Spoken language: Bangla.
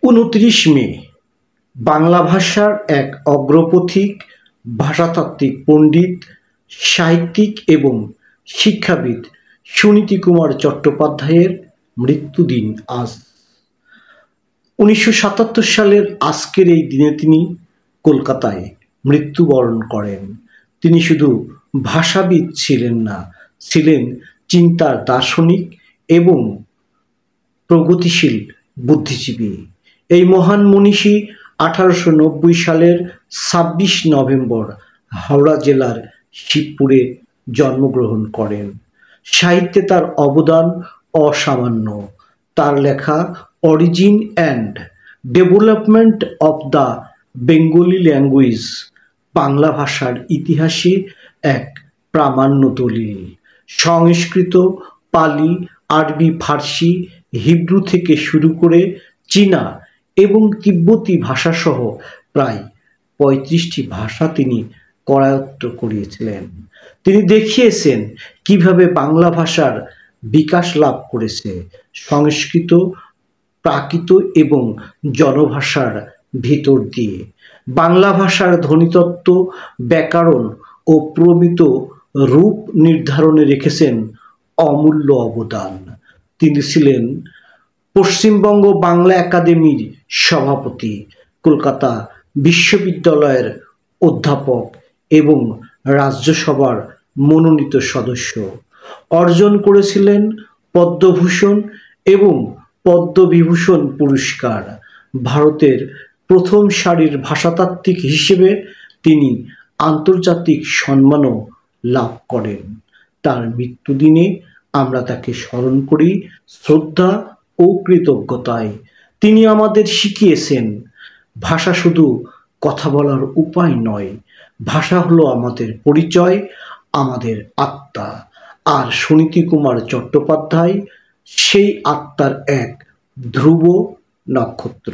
29 মে বাংলা ভাষার এক অগ্রপথিক, ভাষাতাত্ত্বিক, পণ্ডিত, সাহিত্যিক এবং শিক্ষাবিদ সুনীতি কুমার চট্টোপাধ্যায়ের মৃত্যুদিন আজ। 1977 সালের আজকের এই দিনে তিনি কলকাতায় মৃত্যুবরণ করেন। তিনি শুধু ভাষাবিদ ছিলেন না, ছিলেন চিন্তার দার্শনিক এবং প্রগতিশীল বুদ্ধিজীবী। এই মহান মনীষী 1890 সালের 26 নভেম্বর হাওড়া জেলার শিবপুরে জন্মগ্রহণ করেন। সাহিত্যে তার অবদান অসামান্য। তার লেখা origin and development of the Bengali language Bangla ভাষার ইতিহাসে এক প্রামাণ্য দলিল। সংস্কৃত, পালি, আরবি, ফার্সি, হিব্রু থেকে শুরু করে চীনা এবং তিব্বতী ভাষাসহ প্রায় 35টি ভাষা তিনি করায়ত্ত করিয়েছিলেন। তিনি দেখিয়েছেন কিভাবে বাংলা ভাষার বিকাশ লাভ করেছে সংস্কৃত, প্রাকৃত এবং জনভাষার ভিতর দিয়ে। বাংলা ভাষার ধ্বনিতত্ত্ব, ব্যাকরণ ও প্রমিত রূপ নির্ধারণে রেখেছেন অমূল্য অবদান। তিনি ছিলেন পশ্চিমবঙ্গ বাংলা একাডেমির সভাপতি, কলকাতা বিশ্ববিদ্যালয়ের অধ্যাপক এবং রাজ্যসভার মনোনীত সদস্য। অর্জন করেছিলেন পদ্মভূষণ এবং পদ্মবিভূষণ পুরস্কার। ভারতের প্রথম সারির ভাষাতাত্ত্বিক হিসেবে তিনি আন্তর্জাতিক সম্মানও লাভ করেন। তার মৃত্যুদিনে আমরা তাকে স্মরণ করি শ্রদ্ধা ও কৃতজ্ঞতায়। তিনি আমাদের শিখিয়েছেন ভাষা শুধু কথা বলার উপায় নয়, ভাষা হলো আমাদের পরিচয়, আমাদের আত্মা। আর সুনীতি কুমার চট্টোপাধ্যায় সেই আত্মার এক ধ্রুব নক্ষত্র।